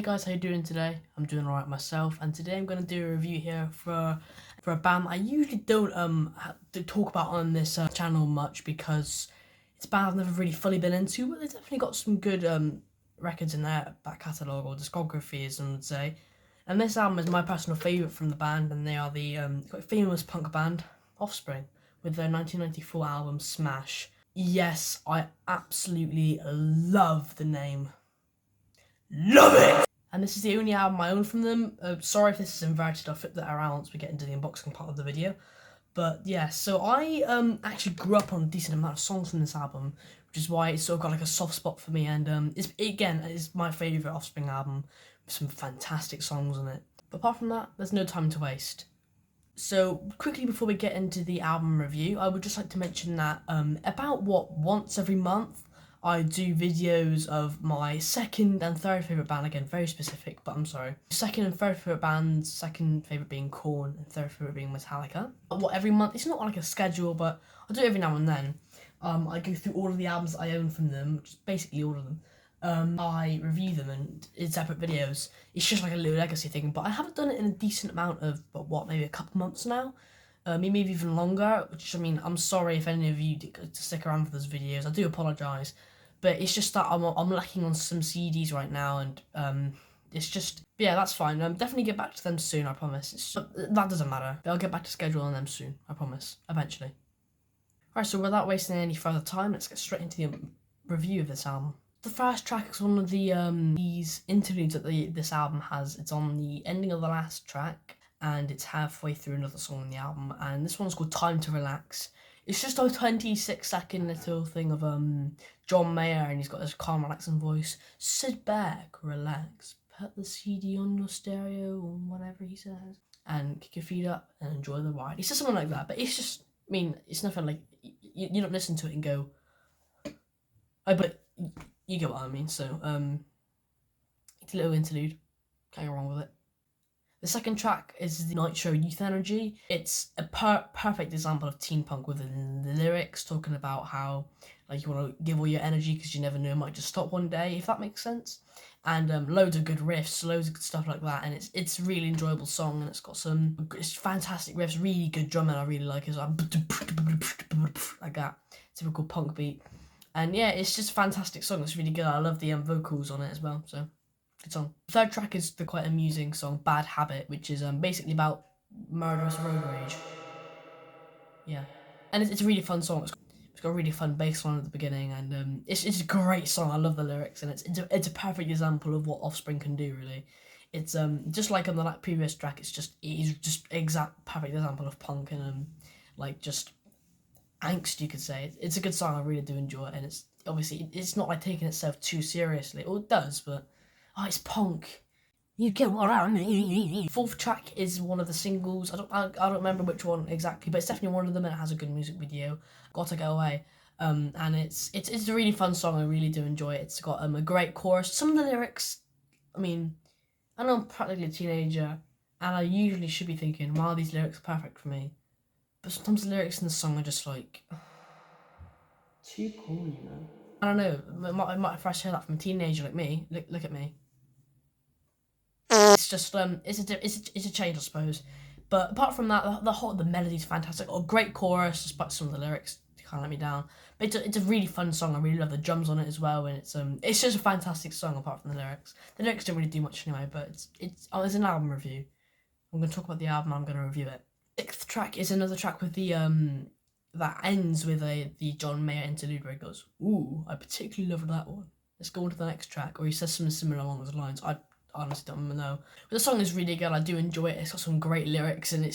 Hey guys, how you doing today? I'm doing alright myself, and today I'm gonna do a review here for a band I usually don't talk about on this channel much because it's a band I've never really fully been into, but they've definitely got some good records in their back catalogue or discography, as some would say. And this album is my personal favourite from the band, and they are the quite famous punk band Offspring with their 1994 album Smash. Yes, I absolutely love the name. Love it! And this is the only album I own from them. Sorry if this is inverted, I'll flip that around once we get into the unboxing part of the video. But yeah, so I actually grew up on a decent amount of songs from this album, which is why it's sort of got like a soft spot for me, and it's my favourite Offspring album with some fantastic songs on it. But apart from that, there's no time to waste. So quickly before we get into the album review, I would just like to mention that about once every month I do videos of my second and third favourite band, again very specific, but I'm sorry. Second and third favourite bands, second favourite being Korn and third favourite being Metallica. Every month, it's not like a schedule, but I do it every now and then. I go through all of the albums I own from them, which is basically all of them. I review them and in separate videos. It's just like a little legacy thing, but I haven't done it in a decent amount of, maybe a couple months now? Maybe even longer, which, I mean, I'm sorry if any of you to stick around for those videos. I do apologise, but it's just that I'm lacking on some CDs right now, and it's just, yeah, that's fine. Definitely get back to them soon, I promise. That doesn't matter, but I'll get back to schedule on them soon, I promise, eventually. Alright, so without wasting any further time, let's get straight into the review of this album. The first track is one of the these interludes that this album has. It's on the ending of the last track, and it's halfway through another song on the album, and this one's called Time to Relax. It's just a 26-second little thing of John Mayer, and he's got this calm, relaxing voice. Sit back, relax, put the CD on your stereo, or whatever he says, and kick your feet up and enjoy the ride. He says something like that, but it's just, I mean, it's nothing like, you don't listen to it and go, but you get what I mean. So, it's a little interlude, can't go wrong with it. The second track is the Nitro Youth Energy. It's a perfect example of teen punk with the lyrics talking about how like you want to give all your energy because you never know, it might just stop one day, if that makes sense. And loads of good riffs, loads of good stuff like that, and it's a really enjoyable song, and it's fantastic riffs, really good drumming. I really like it, like that typical punk beat. And yeah, it's just a fantastic song. It's really good. I love the vocals on it as well. So good song. The third track is the quite amusing song Bad Habit, which is basically about murderous road rage. Yeah, and it's a really fun song. It's got a really fun bass line at the beginning, and it's a great song. I love the lyrics, and it's a perfect example of what Offspring can do. Really, it's just like on the previous track. It's just exact perfect example of punk and like just angst, you could say. It's a good song. I really do enjoy it, and it's obviously it's not like taking itself too seriously. Well, it does, but it's punk. You get what I mean. Fourth track is one of the singles. I don't remember which one exactly, but it's definitely one of them, and it has a good music video. Gotta Go Away. And it's a really fun song. I really do enjoy it. It's got a great chorus. Some of the lyrics, I mean, I know I'm practically a teenager, and I usually should be thinking, wow, these lyrics are perfect for me. But sometimes the lyrics in the song are just like too corny, you know. I don't know. I might first hear that from a teenager like me. Look at me. It's just it's a change, I suppose. But apart from that, the melody's fantastic. A great chorus, despite some of the lyrics can't let me down. But it's a really fun song. I really love the drums on it as well, and it's just a fantastic song apart from the lyrics. The lyrics don't really do much anyway, but it's an album review. I'm gonna talk about the album. I'm gonna review it. Sixth track is another track with the that ends with the John Mayer interlude where he goes, "Ooh, I particularly loved that one. Let's go on to the next track," or he says something similar along those lines. I honestly don't know, but the song is really good. I do enjoy it. It's got some great lyrics, and it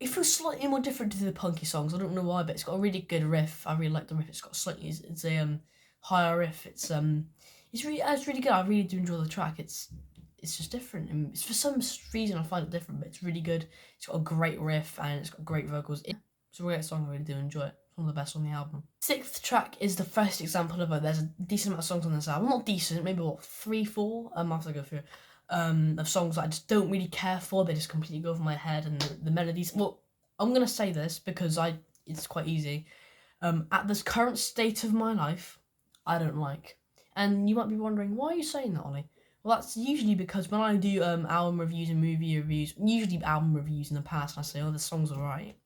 feels slightly more different to the punky songs. I don't know why, but it's got a really good riff. I really like the riff. It's a higher riff. It's really good. I really do enjoy the track. It's just different, and for some reason I find it different, but it's really good. It's got a great riff, and it's got great vocals. It's a great song. I really do enjoy it. It's one of the best on the album. Sixth track is the first example of there's a decent amount of songs on this album. Not decent, maybe 3, 4. I have to go through of songs that I just don't really care for. They just completely go over my head, and the melodies. Well, I'm gonna say this because it's quite easy. At this current state of my life, I don't like. And you might be wondering, why are you saying that, Ollie? Well, that's usually because when I do album reviews and movie reviews, usually album reviews in the past, and I say, oh, this song's alright.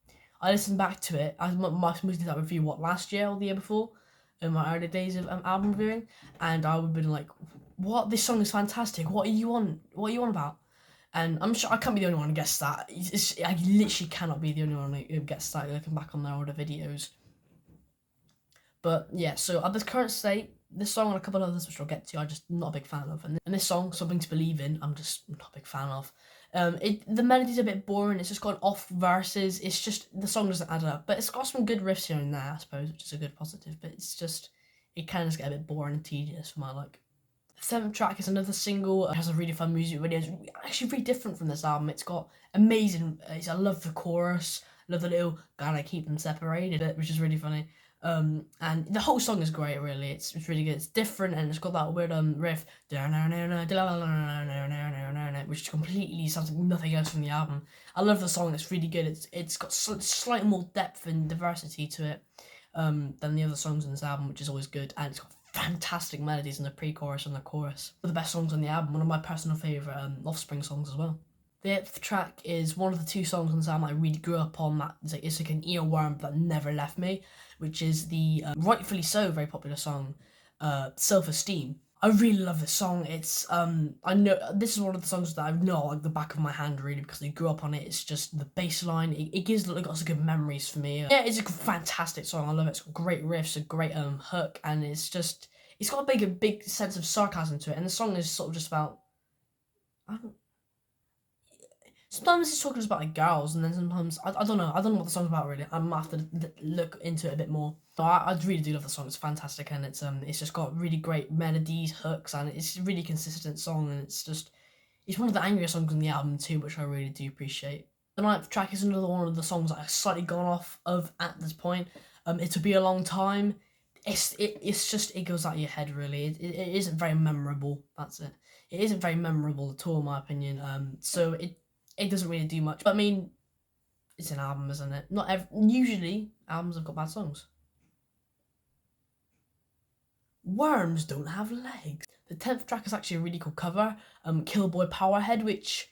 I listen back to it. I mostly did that review, last year or the year before, in my early days of album reviewing, and I would have been like, what? This song is fantastic. What are you on? What are you on about? And I'm sure I can't be the only one who gets that. I literally cannot be the only one who gets that looking back on their older videos. But yeah, so at this current state, this song and a couple of others which I'll get to, I'm just not a big fan of. And this song, Something to Believe In, I'm just not a big fan of. The melody's a bit boring, it's just got off verses, it's just, the song doesn't add up. But it's got some good riffs here and there, I suppose, which is a good positive, but it's just, it kind of just get a bit boring and tedious for my like. The 7th track is another single. It has a really fun music video. It's actually really different from this album. It's got amazing. I love the chorus. I love the little "gotta keep them separated" bit, which is really funny. And the whole song is great. Really, it's really good. It's different, and it's got that weird riff, which completely sounds like nothing else from the album. I love the song. It's really good. It's got slightly more depth and diversity to it than the other songs in this album, which is always good. And it's got fantastic melodies in the pre-chorus and the chorus. One of the best songs on the album, one of my personal favourite Offspring songs as well. The 8th track is one of the 2 songs on this album I really grew up on, that it's like an earworm that never left me, which is the rightfully so very popular song, Self-Esteem. I really love this song. It's I know this is one of the songs that I know like the back of my hand really, because I grew up on it. It's just the bass line. It gives got some good memories for me. Yeah, it's a fantastic song. I love it. It's got great riffs, a great hook, and it's got a big sense of sarcasm to it. And the song is sort of just about, sometimes it's talking about like girls, and then sometimes I don't know what the song's about really. I might have to look into it a bit more. But I really do love the song. It's fantastic, and it's just got really great melodies, hooks, and it's a really consistent song, and it's one of the angrier songs on the album too, which I really do appreciate. The 9th track is another one of the songs that I've slightly gone off of at this point. It'll Be a Long Time. It goes out of your head really. It isn't very memorable. That's it. It isn't very memorable at all in my opinion. So it doesn't really do much. But I mean, it's an album, isn't it? Usually albums have got bad songs. Worms Don't Have Legs. The 10th track is actually a really cool cover, Killboy Powerhead, which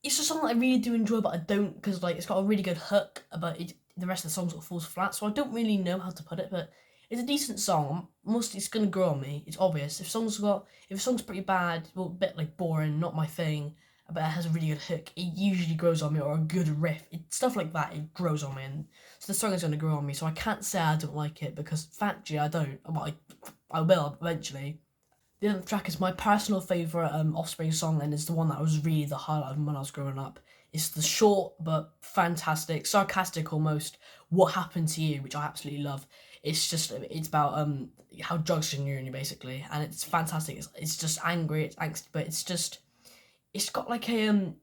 it's a song that I really do enjoy, but I don't, because like it's got a really good hook, but the rest of the song sort of falls flat, so I don't really know how to put it, but it's a decent song. Mostly it's gonna grow on me, it's obvious. If a song's pretty bad, well, a bit like boring, not my thing, but it has a really good hook, it usually grows on me, or a good riff, stuff like that, it grows on me, and so the song is gonna grow on me, so I can't say I don't like it, because factually I don't. I will eventually. The other track is my personal favourite Offspring song, and it's the one that was really the highlight when I was growing up. It's the short but fantastic, sarcastic almost, What Happened to You, which I absolutely love. It's about how drugs can ruin you basically, and it's fantastic. It's just angry, it's angsty, but it's got like a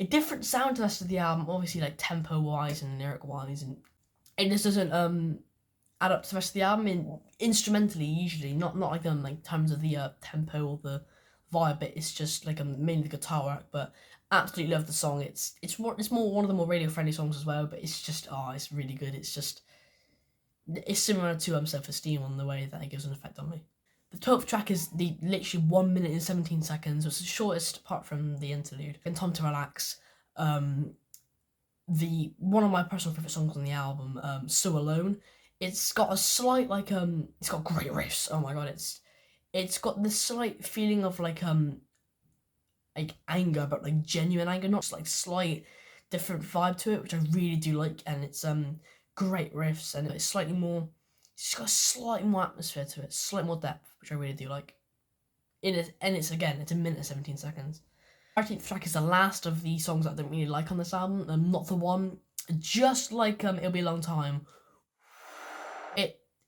different sound to the rest of the album, obviously like tempo wise and lyric wise, and it just doesn't add up to the rest of the album instrumentally usually, not like like terms of the tempo or the vibe, but it's just like mainly the guitar work. But absolutely love the song. It's more one of the more radio friendly songs as well, but it's really good. It's similar to Self-Esteem on the way that it gives an effect on me. The 12th track is the literally 1 minute and 17 seconds. It's the shortest apart from the interlude. And Time to Relax. One of my personal favourite songs on the album, So Alone. It's got a slight it's got great riffs. Oh my god, it's got this slight feeling of like anger, but like genuine anger, not just like slight different vibe to it, which I really do like, and it's great riffs, and it's got a slightly more atmosphere to it, slightly more depth, which I really do like. It's a minute and 17 seconds. 13th track is the last of the songs that I don't really like on this album. Not the one, just like It'll Be a Long Time.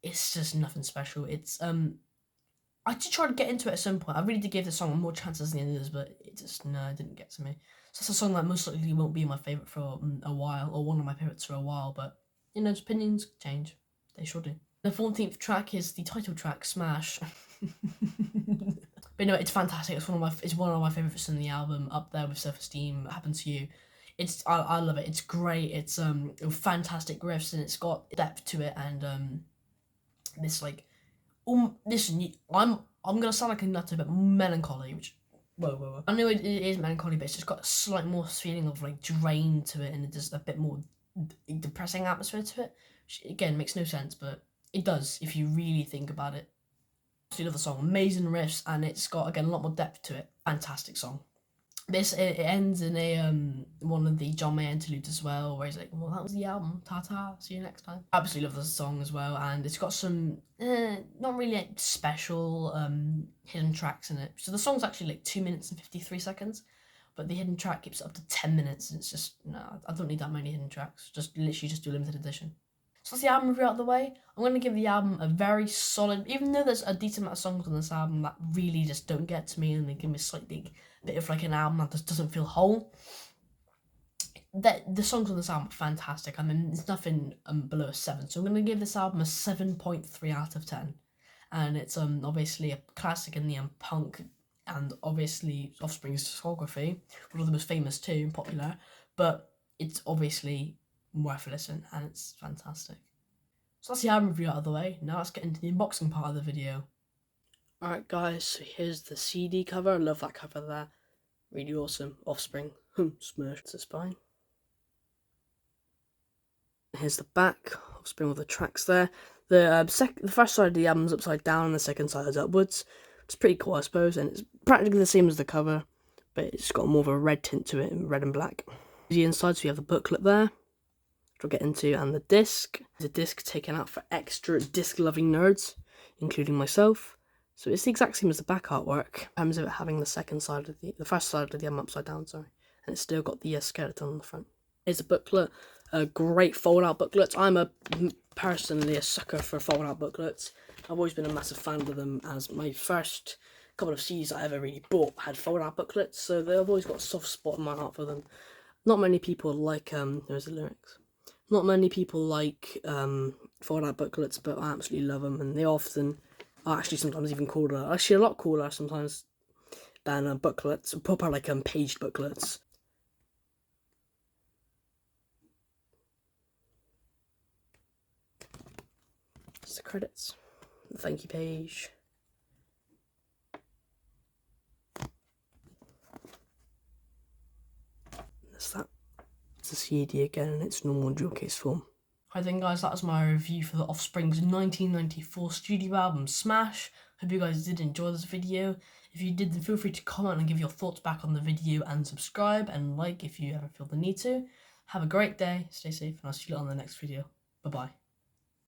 It's just nothing special. I did try to get into it at some point. I really did give the song more chances than the others, but it didn't get to me. So that's a song that most likely won't be my favourite for a while, or one of my favourites for a while, but opinions change. They sure do. The 14th track is the title track, Smash. But no, it's fantastic. It's one of my favourites in the album, up there with Self-Esteem, What Happened to You. I love it. It's great. It's fantastic riffs, and it's got depth to it, and listen, I'm gonna sound like a nut, but melancholy, which Whoa. I know it is melancholy, but it's just got a slight more feeling of like drain to it, and it does a bit more depressing atmosphere to it. Which, again, makes no sense, but it does if you really think about it. I love the song, amazing riffs, and it's got again a lot more depth to it. Fantastic song. It ends in a one of the John Mayer interludes as well, where he's like, "Well, that was the album. Ta, see you next time." Absolutely love this song as well, and it's got some not really like, special hidden tracks in it. So the song's actually like 2 minutes and 53 seconds, but the hidden track keeps it up to 10 minutes, and it's just no, I don't need that many hidden tracks. Just literally just do a limited edition. So that's the album review out of the way. I'm going to give the album a very solid, even though there's a decent amount of songs on this album that really just don't get to me and they give me a slightly bit of like an album that just doesn't feel whole. The songs on this album are fantastic. I mean, there's nothing below a 7. So I'm going to give this album a 7.3 out of 10. And it's obviously a classic in the punk and obviously Offspring's discography, one of the most famous too and popular, but it's obviously worth a listen and it's fantastic. So that's the album review out of the way. Now let's get into the unboxing part of the video. Alright guys, so here's the CD cover. I love that cover there. Really awesome. Offspring. Smash. It's a spine. Here's the back. Offspring with the tracks there. The first side of the album's upside down and the second side is upwards. It's pretty cool, I suppose, and it's practically the same as the cover, but it's got more of a red tint to it, red and black. The inside, so you have the booklet there, which we'll get into, and the disc. The disc taken out for extra disc-loving nerds, including myself. So it's the exact same as the back artwork, in terms of it having the first side of the album upside down, sorry, and it's still got the skeleton on the front. Here's a booklet, a great fold-out booklet. I'm personally a sucker for fold-out booklets. I've always been a massive fan of them, as my first couple of CDs I ever really bought had fold-out booklets, so they've always got a soft spot in my heart for them. Not many people like, there's the lyrics. Not many people like fold-out booklets, but I absolutely love them, and they often are actually sometimes even cooler. Actually, a lot cooler sometimes than booklets, proper like paged booklets. It's the credits, the thank you page. That's that. It's the CD again in its normal jewel case form. Hi then guys, that was my review for the Offspring's 1994 studio album Smash. Hope you guys did enjoy this video. If you did, then feel free to comment and give your thoughts back on the video, and subscribe and like if you ever feel the need to. Have a great day, stay safe, and I'll see you on the next video. Bye bye.